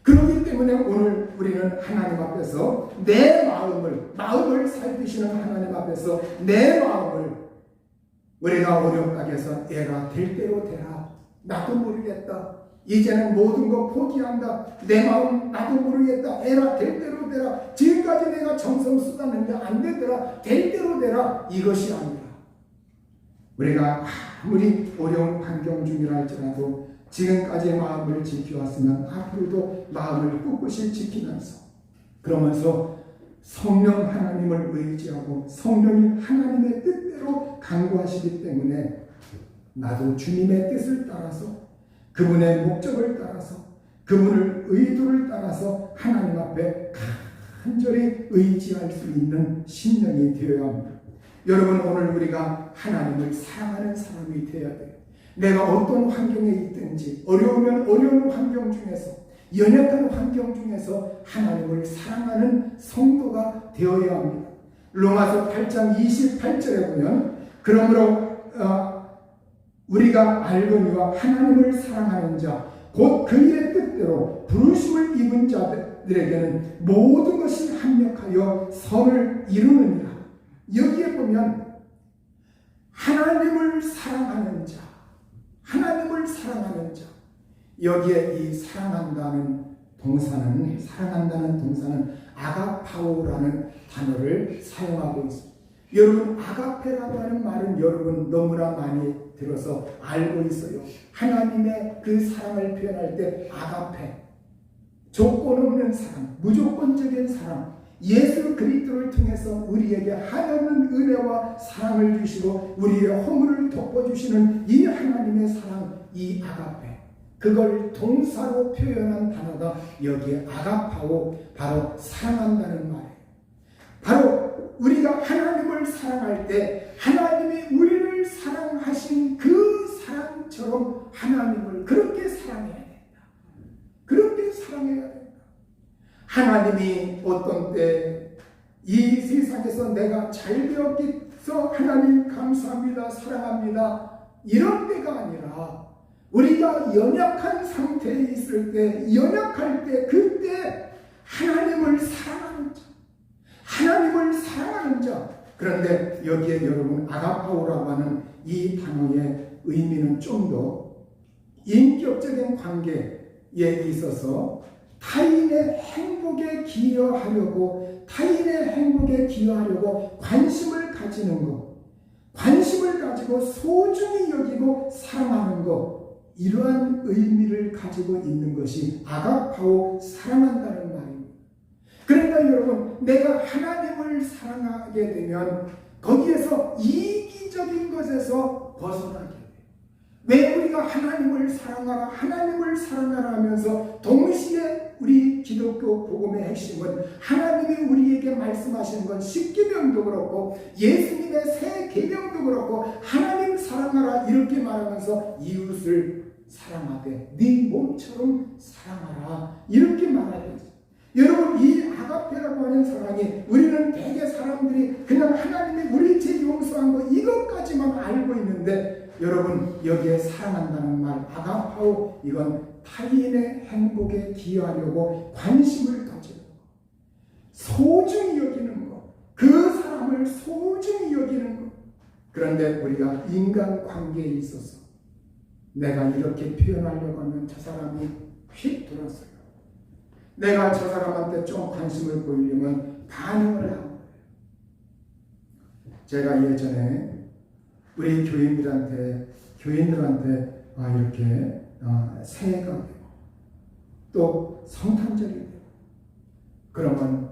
그렇기 때문에 오늘 우리는 하나님 앞에서 내 마음을 살피시는 하나님 앞에서 내 마음을 우리가 어렵다고 해서 애가 될 대로 되라. 나도 모르겠다. 이제는 모든 거 포기한다. 내 마음 나도 모르겠다. 애라 될 대로 되라. 지금까지 내가 정성 쏟았는데 안 되더라. 될 대로 되라. 이것이 아니라 우리가 아무리 어려운 환경 중이라 할지라도 지금까지의 마음을 지켜왔으면 앞으로도 마음을 꿋꿋이 지키면서 그러면서 성령 하나님을 의지하고 성령이 하나님의 뜻대로 간구하시기 때문에 나도 주님의 뜻을 따라서 그분의 목적을 따라서 그분의 의도를 따라서 하나님 앞에 간절히 의지할 수 있는 심령이 되어야 합니다. 여러분 오늘 우리가 하나님을 사랑하는 사람이 되어야 돼요. 내가 어떤 환경에 있든지 어려우면 어려운 환경 중에서 연약한 환경 중에서 하나님을 사랑하는 성도가 되어야 합니다. 로마서 8장 28절에 보면 그러므로 우리가 알거니와 하나님을 사랑하는 자 곧 그의 뜻대로 부르심을 입은 자들에게는 모든 것이 합력하여 선을 이루느니라. 여기에 보면 하나님을 사랑하는 자 여기에 이 사랑한다는 동사는, 사랑한다는 동사는 아가파오라는 단어를 사용하고 있습니다. 여러분, 아가페라고 하는 말은 여러분 너무나 많이 들어서 알고 있어요. 하나님의 그 사랑을 표현할 때 아가페, 조건 없는 사랑, 무조건적인 사랑, 예수 그리스도를 통해서 우리에게 하나님 은혜와 사랑을 주시고 우리의 허물을 덮어주시는 이 하나님의 사랑, 이 아가페, 그걸 동사로 표현한 단어가 여기에 아가파오, 바로 사랑한다는 말이에요. 바로 우리가 하나님을 사랑할 때 하나님이 우리를 사랑하신 그 사랑처럼 하나님을 그렇게 사랑해야 된다. 그렇게 사랑해야 된다. 하나님이 어떤 때 이 세상에서 내가 잘 되었기서 하나님 감사합니다, 사랑합니다, 이런 때가 아니라 우리가 연약한 상태에 있을 때, 연약할 때, 그때 하나님을 사랑하는 자, 하나님을 사랑하는 자. 그런데 여기에 여러분 아가파오라고 하는 이 단어의 의미는 좀 더 인격적인 관계에 있어서 타인의 행복에 기여하려고, 타인의 행복에 기여하려고 관심을 가지는 것, 관심을 가지고 소중히 여기고 사랑하는 것, 이러한 의미를 가지고 있는 것이 아가파오, 사랑한다는 말입니다. 그러니까 여러분, 내가 하나님을 사랑하게 되면 거기에서 이기적인 것에서 벗어나게 돼요. 왜 우리가 하나님을 사랑하라, 하나님을 사랑하라 하면서 동시에 우리 기독교 복음의 핵심은 하나님이 우리에게 말씀하시는 건 십계명도 그렇고 예수님의 새 계명도 그렇고 하나님 사랑하라 이렇게 말하면서 이웃을 사랑하되 네 몸처럼 사랑하라 이렇게 말하고 있어요. 여러분, 이 아가페라고 하는 사랑이, 우리는 대개 사람들이 그냥 하나님이 우리 죄 용서한 거 이것까지만 알고 있는데, 여러분 여기에 사랑한다는 말 아가파오, 이건 타인의 행복에 기여하려고 관심을 가지는 것, 소중히 여기는 것, 그 사람을 소중히 여기는 것. 그런데 우리가 인간관계에 있어서 내가 이렇게 표현하려고 하면 저 사람이 휙 돌았어요. 내가 저 사람한테 좀 관심을 보이려면 반응을 하는 거예요. 제가 예전에 우리 교인들한테 이렇게 새해가 되고 또 성탄절이 되고 그러면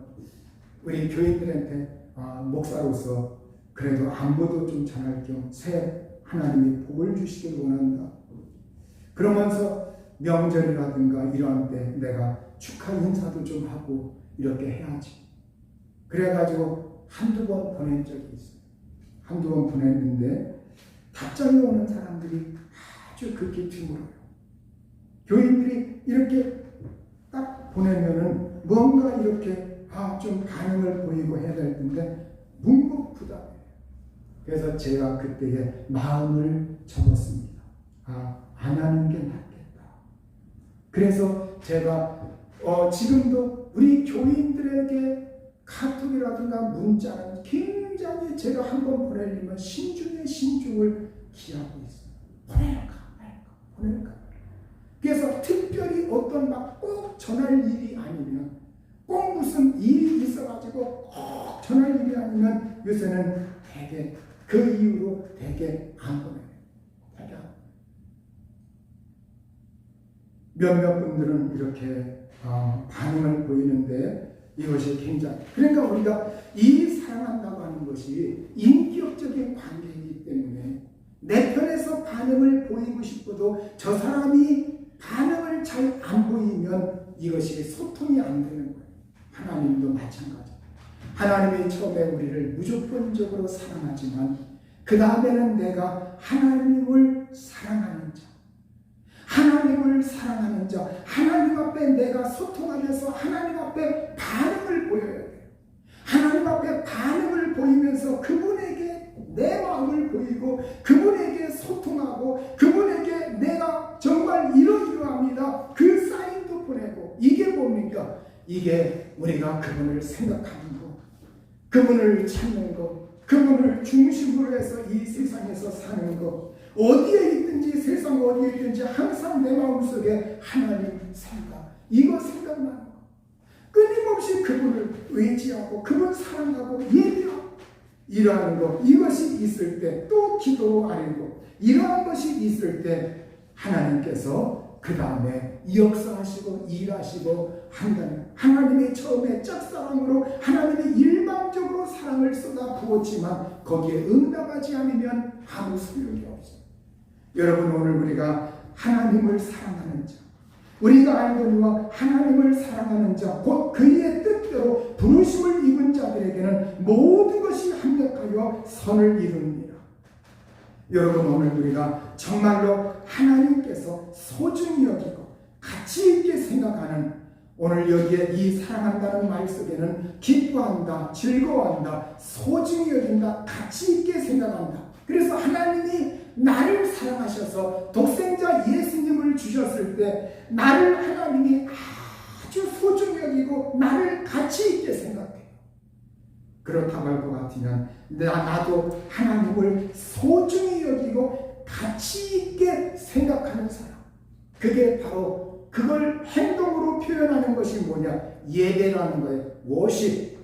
우리 교인들한테 목사로서 그래도 안부도 좀 전할 겸 새해 하나님이 복을 주시길 원한다. 그러면서 명절이라든가 이런 때 내가 축하 인사도 좀 하고 이렇게 해야지. 그래가지고 한두 번 보낸 적이 있어요. 한두 번 보냈는데 답장이 오는 사람들이 아주 극히 드물어요. 교인들이 이렇게 딱 보내면은 뭔가 이렇게 좀 반응을 보이고 해야 될 텐데 묵묵부답해요. 그래서 제가 그때에 마음을 접었습니다. 안 하는 게 낫겠다. 그래서 제가 지금도 우리 교인들에게 카톡이라든가 문자는 굉장히 제가 한번 보내려면 신중에 신중을 기하고 있어요. 보낼까 말까, 보낼까 말까. 그래서 특별히 어떤 막 꼭 전할 일이 아니면, 꼭 무슨 일이 있어가지고 꼭 전할 일이 아니면 요새는 되게 그 이후로 되게 안 보내요. 되게 안 보내요. 몇몇 분들은 이렇게 반응을 보이는데 이것이 굉장히, 그러니까 우리가 이 사랑한다고 하는 것이 인격적인 관계이기 때문에 내 편에서 반응을 보이고 싶어도 저 사람이 반응을 잘 안 보이면 이것이 소통이 안 되는 거예요. 하나님도 마찬가지. 하나님이 처음에 우리를 무조건적으로 사랑하지만 그 다음에는 내가 하나님을 사랑하는 자, 하나님을 사랑하는 자, 하나님 앞에 내가 소통하면서 하나님 앞에 반응을 보여야 돼요. 하나님 앞에 반응을 보이면서 그분에게 내 마음을 보이고 그분에게 소통하고 그분에게 내가 정말 이러이러합니다. 그 사인도 보내고, 이게 뭡니까? 이게 우리가 그분을 생각하는 거, 그분을 찾는 거, 그분을 중심으로 해서 이 세상에서 사는 거, 어디에 있든지 세상 어디에 있든지 항상 내 마음속에 하나님 생각, 이거 생각나는 거. 끊임없이 그분을 의지하고 그분 사랑하고 예배하고 이러한 것, 이것이 있을 때 또 기도로 아니고 이러한 것이 있을 때 하나님께서 그 다음에 역사하시고 일하시고 한다는, 하나님의 처음에 짝사랑으로 하나님의 일방적으로 사랑을 쏟아 부었지만 거기에 응답하지 않으면 아무 소용이 없어요. 여러분, 오늘 우리가 하나님을 사랑하는 자, 우리가 알거니와 하나님을 사랑하는 자, 곧 그의 뜻대로 부르심을 입은 자들에게는 모든 것이 합력하여 선을 이룹니다. 여러분, 오늘 우리가 정말로 하나님께서 소중히 여기고 가치 있게 생각하는, 오늘 여기에 이 사랑한다는 말 속에는 기뻐한다, 즐거워한다, 소중히 여긴다, 가치 있게 생각한다. 그래서 하나님이 나를 사랑하셔서 독생자 예수님을 주셨을 때 나를 하나님이 아주 소중히 여기고 나를 가치 있게 생각해요. 그렇다고 할 것 같으면 나도 하나님을 소중히 여기고 가치 있게 생각하는 사람, 그게 바로 그걸 행동으로 표현하는 것이 뭐냐? 예배라는 거예요. 워십.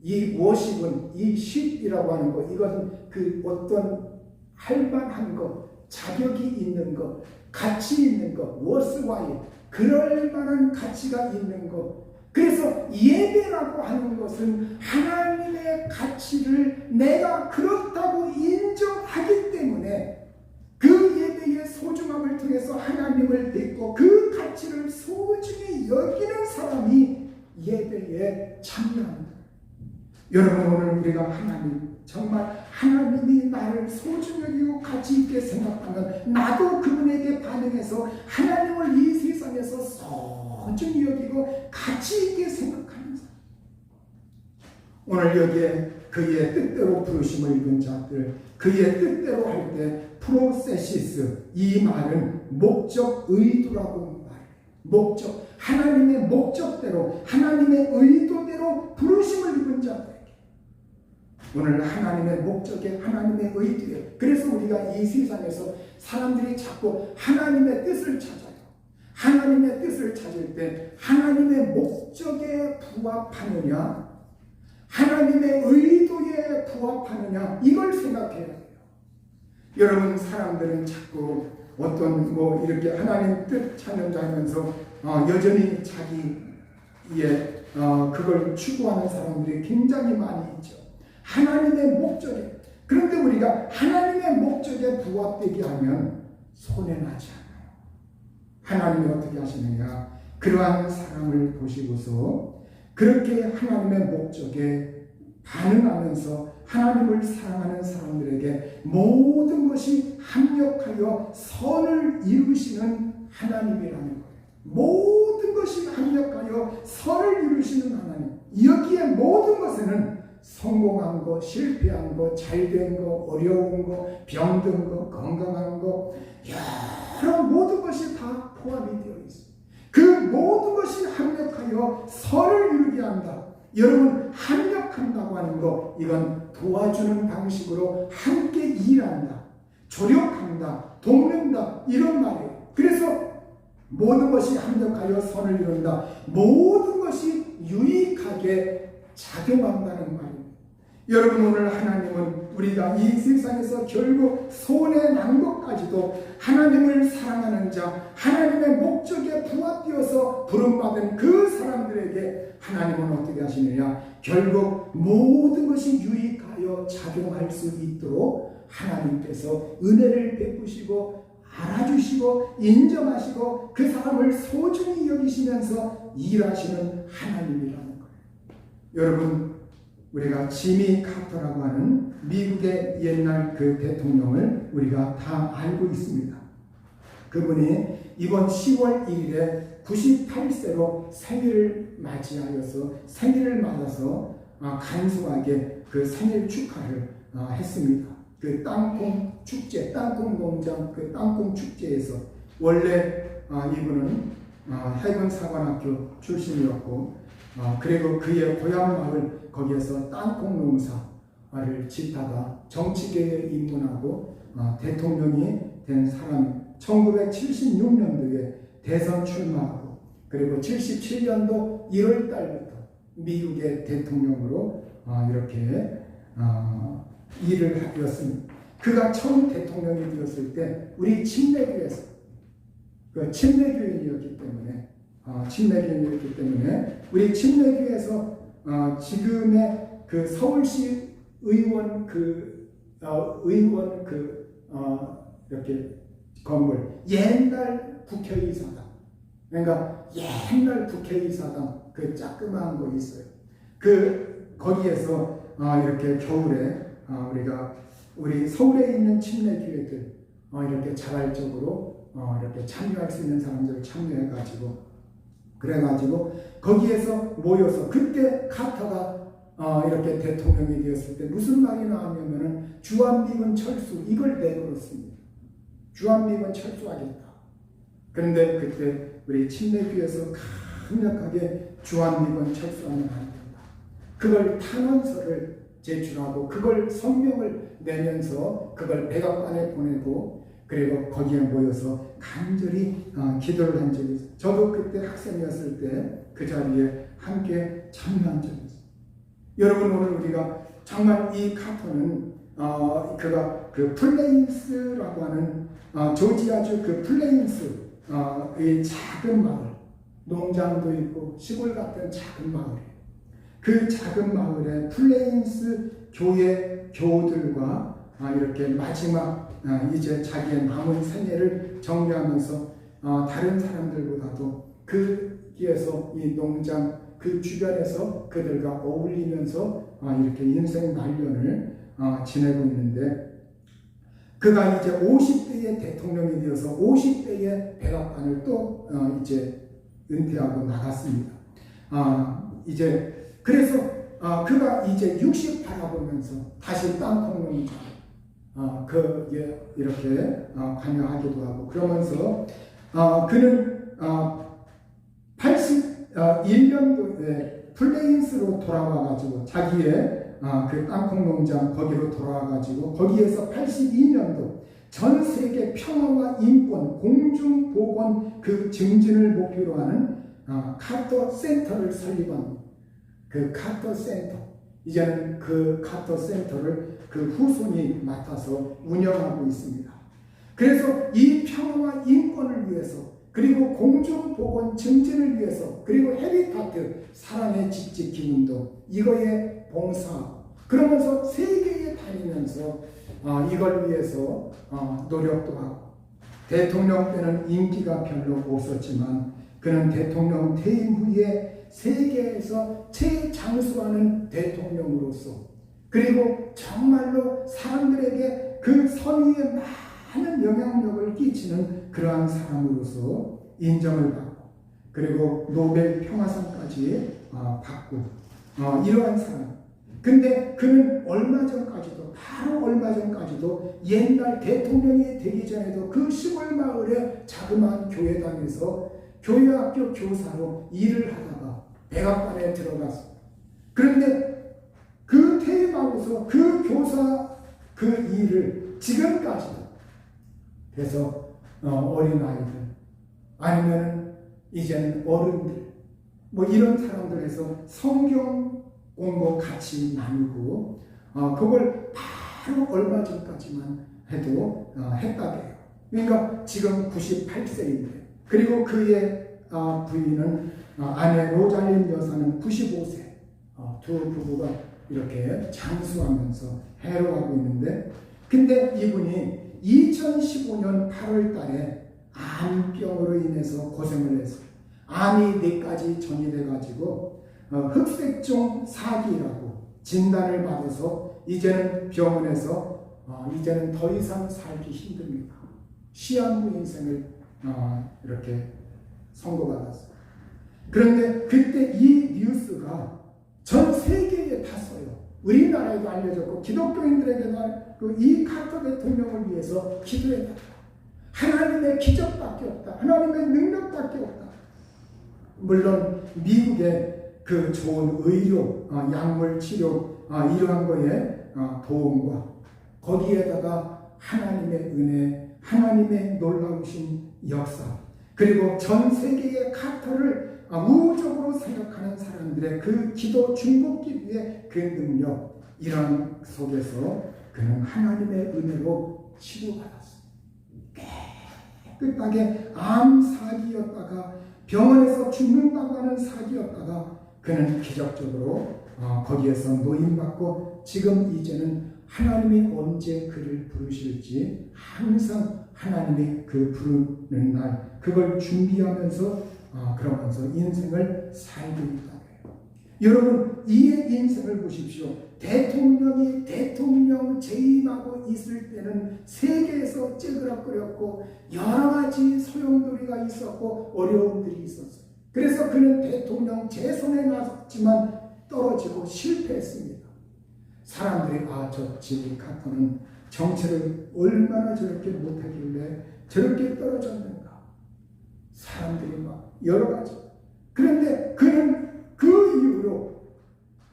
이 워십은, 이 십이라고 하는 거, 이것은 그 어떤 할만한 것, 자격이 있는 것, 가치 있는 것, 워스와이, 그럴 만한 가치가 있는 것. 그래서 예배라고 하는 것은 하나님의 가치를 내가 그렇다고 인정하기 때문에 그 예배의 소중함을 통해서 하나님을 믿고 그 가치를 소중히 여기는 사람이 예배에 참여합니다. 여러분, 오늘 우리가 하나님, 정말 하나님이 나를 소중히 여기고 가치 있게 생각하면 나도 그분에게 반응해서 하나님을 이 세상에서 소중히 여기고 가치 있게 생각하는 사람. 오늘 여기에 그의 뜻대로 부르심을 입은 자들, 그의 뜻대로 할 때 프로세시스, 이 말은 목적, 의도라고 말해요. 목적, 하나님의 목적대로, 하나님의 의도대로 부르심을 입은 자들, 오늘 하나님의 목적에, 하나님의 의도에, 그래서 우리가 이 세상에서 사람들이 자꾸 하나님의 뜻을 찾아요. 하나님의 뜻을 찾을 때 하나님의 목적에 부합하느냐, 하나님의 의도에 부합하느냐, 이걸 생각해야 돼요. 여러분, 사람들은 자꾸 어떤 이렇게 하나님 뜻 찾는다 하면서 여전히 자기의 그걸 추구하는 사람들이 굉장히 많이 있죠. 하나님의 목적에, 그런데 우리가 하나님의 목적에 부합되게 하면 손해나지 않아요. 하나님이 어떻게 하시느냐, 그러한 사람을 보시고서 그렇게 하나님의 목적에 반응하면서 하나님을 사랑하는 사람들에게 모든 것이 합력하여 선을 이루시는 하나님이라는 거예요. 모든 것이 합력하여 선을 이루시는 하나님. 여기에 모든 것에는 성공한 거, 실패한 거, 잘된 거, 어려운 거, 병든 거, 건강한 거, 여러 모든 것이 다 포함이 되어 있습니다. 그 모든 것이 합력하여 선을 이루게 한다. 여러분, 합력한다고 하는 거, 이건 도와주는 방식으로 함께 일한다, 조력한다, 돕는다, 이런 말이에요. 그래서 모든 것이 합력하여 선을 이룬다. 모든 것이 유익하게 작용한다는 말입니다. 여러분, 오늘 하나님은 우리가 이 세상에서 결국 손해 난 것까지도 하나님을 사랑하는 자, 하나님의 목적에 부합되어서 부름받은 그 사람들에게 하나님은 어떻게 하시느냐, 결국 모든 것이 유익하여 작용할 수 있도록 하나님께서 은혜를 베푸시고 알아주시고 인정하시고 그 사람을 소중히 여기시면서 일하시는 하나님이라는 거예요. 여러분, 우리가 지미 카터라고 하는 미국의 옛날 그 대통령을 우리가 다 알고 있습니다. 그분이 이번 10월 1일에 98세로 생일을 맞아서 간소하게 그 생일 축하를 했습니다. 그 땅콩 축제, 땅콩 농장 그 땅콩 축제에서 원래 이분은 해군사관학교 출신이었고 그리고 그의 고향 마을 거기에서 땅콩 농사를 짓다가 정치계에 입문하고 대통령이 된 사람, 1976년도에 대선 출마하고 그리고 77년도 1월 달부터 미국의 대통령으로 이렇게 일을 하였습니다. 그가 처음 대통령이 되었을 때 우리 침례교회에서 침례교인이었기 때문에 우리 침례교회에서 지금의 그 서울시 의원 이렇게 건물 옛날 국회의사당, 그러니까 옛날 국회의사당 그 자그마한 거 있어요. 거기에서 이렇게 겨울에 우리 서울에 있는 침례교회들 이렇게 자발적으로 이렇게 참여할 수 있는 사람들 참여해가지고 거기에서 모여서 그때 카터가 이렇게 대통령이 되었을 때 무슨 말이 나왔냐면은 주한미군 철수 이걸 내걸었습니다. 주한미군 철수하겠다. 그런데 그때 우리 침례교회에서 강력하게 주한미군 철수하면 안 된다. 그걸 탄원서를 제출하고 그걸 성명을 내면서 그걸 백악관에 보내고 그리고 거기에 모여서 간절히 기도를 한 적이 있어요. 저도 그때 학생이었을 때 그 자리에 함께 참여한 적이 있어요. 여러분 오늘 우리가 정말 이 카터는 그가 그 플레인스라고 하는 조지아주 그 플레인스의 작은 마을, 농장도 있고 시골 같은 작은 마을이에요. 그 작은 마을에 플레인스 교회 교우들과 이렇게 마지막 이제 자기의 남은 생애를 정리하면서 다른 사람들보다도 거기에서 이 농장 그 주변에서 그들과 어울리면서 이렇게 인생 말년을 지내고 있는데 그가 이제 50대의 대통령이 되어서 50대의 백악관을 또 이제 은퇴하고 나갔습니다. 그래서 그가 이제 60 바라보면서 다시 땅콩농장 이렇게 관여하기도 하고 그러면서 그는 81년도에 플레인스로 돌아와가지고 자기의 그 땅콩농장 거기로 돌아와가지고 거기에서 82년도 전 세계 평화와 인권 공중보건 그 증진을 목표로 하는 카터 센터를 설립합니다. 그 카터 센터 이제는 그 카터 센터를 그 후손이 맡아서 운영하고 있습니다. 그래서 이 평화와 인권을 위해서 그리고 공중보건 증진을 위해서 그리고 헤비타트 사람의 집 지킴 운동 이거에 봉사하고 그러면서 세계에 다니면서 이걸 위해서 노력도 하고 대통령 때는 인기가 별로 없었지만 그는 대통령 퇴임 후에 세계에서 최장수하는 대통령으로서 그리고 정말로 사람들에게 그 선의에 많은 영향력을 끼치는 그러한 사람으로서 인정을 받고 그리고 노벨 평화상까지 받고 이러한 사람. 근데 그는 바로 얼마 전까지도 옛날 대통령이 되기 전에도 그 시골 마을의 자그마한 교회당에서 교회학교 교사로 일을 하다가 백악관에 들어갔습니다. 그런데 그 퇴임하고서 그 교사 그 일을 지금까지도 그래서 어린아이들 아니면 이제는 어른들 뭐 이런 사람들에서 성경 공부 같이 나누고 그걸 바로 얼마 전까지만 해도 했다고 해요. 그러니까 지금 98세인데 그리고 그의 부인은 아내 로잘린 여사는 95세 두 부부가 이렇게 장수하면서 해로하고 있는데 근데 이분이 2015년 8월 달에 암병으로 인해서 고생을 했어요. 암이 4가지 전이돼가지고 흑색종 4기라고 진단을 받아서 이제는 병원에서 이제는 더 이상 살기 힘듭니다. 시한부 인생을 이렇게 선고받았어요. 그런데 그때 이 뉴스가 전 세계에 탔어요. 우리나라에도 알려졌고 기독교인들에게도 이 카터 대통령을 위해서 기도해달라. 하나님의 기적밖에 없다. 하나님의 능력밖에 없다. 물론 미국의 그 좋은 의료, 약물 치료 이러한 거에 도움과 거기에다가 하나님의 은혜, 하나님의 놀라우신 역사 그리고 전 세계의 카터를 우호적으로 생각하는 사람들의 그 기도, 중보 기도의 그 능력, 이런 속에서 그는 하나님의 은혜로 치료받았어요. 깨끗하게 암 사기였다가 병원에서 죽는다고 하는 사기였다가 그는 기적적으로 거기에서 노임받고 지금 이제는 하나님이 언제 그를 부르실지 항상 하나님이 그 부르는 날 그걸 준비하면서 그러면서 인생을 살고 있다고 해요. 여러분, 이 인생을 보십시오. 대통령이 대통령 재임하고 있을 때는 세계에서 찌그러끓였고 여러 가지 소용돌이가 있었고 어려움들이 있었어요. 그래서 그는 대통령 재선에 나섰지만 떨어지고 실패했습니다. 사람들이 저 지미 카터는 정치를 얼마나 저렇게 못하길래 저렇게 떨어졌는가. 사람들이 막 여러 가지. 그런데 그는 그 이후로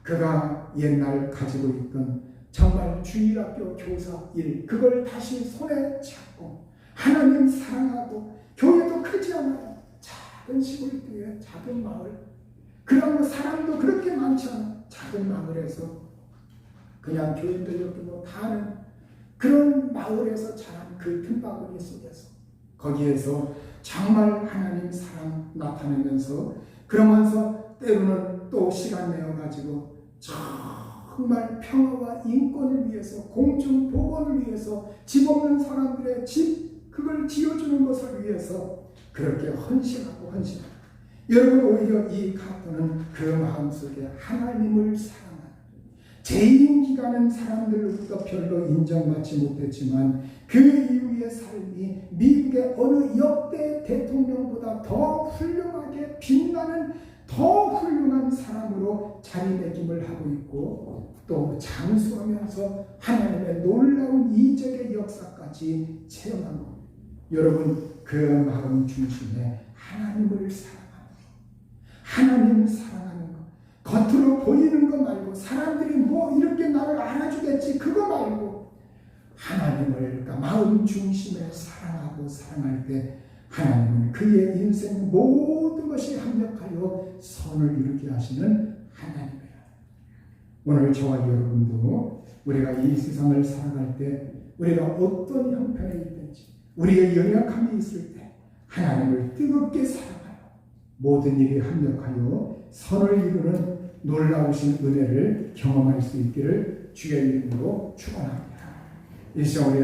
그가 옛날 가지고 있던 정말 주일학교 교사 일, 그걸 다시 손에 잡고 하나님 사랑하고 교회도 크지 않아요. 작은 시골교회, 작은 마을. 그러면 사람도 그렇게 많지 않아. 작은 마을에서 그냥 교인들 이렇게 다 하는 그런 마을에서 자란 그 틈바구니 속에서 거기에서 정말 하나님 사랑 나타내면서 그러면서 때로는 또 시간 내어가지고 정말 평화와 인권을 위해서 공중 보건을 위해서 집 없는 사람들의 집 그걸 지어주는 것을 위해서 그렇게 헌신하고 여러분, 오히려 이 카터는 그 마음속에 하나님을 사랑하는 재임 기간은 사람들로부터 별로 인정받지 못했지만 그 이후의 삶이 미국의 어느 역대 대통령보다 더 훌륭하게 빛나는 더 훌륭한 사람으로 자리매김을 하고 있고 또 장수하면서 하나님의 놀라운 이적의 역사까지 체험하고 여러분, 그 마음 중심에 하나님을 하나님 사랑하는 것, 겉으로 보이는 거 말고 사람들이 뭐 이렇게 나를 알아주겠지 그거 말고 하나님을 그러니까 마음 중심에 사랑하고 사랑할 때 하나님은 그의 인생 모든 것이 합력하여 선을 이루게 하시는 하나님이라. 오늘 저와 여러분도 우리가 이 세상을 살아갈 때 우리가 어떤 형편에 있든지 우리의 연약함이 있을 때 하나님을 뜨겁게 사랑하여 모든 일이 합력하여 선을 이루는 놀라우신 은혜를 경험할 수 있기를 주의 이름으로 축원합니다. 이 시간 우리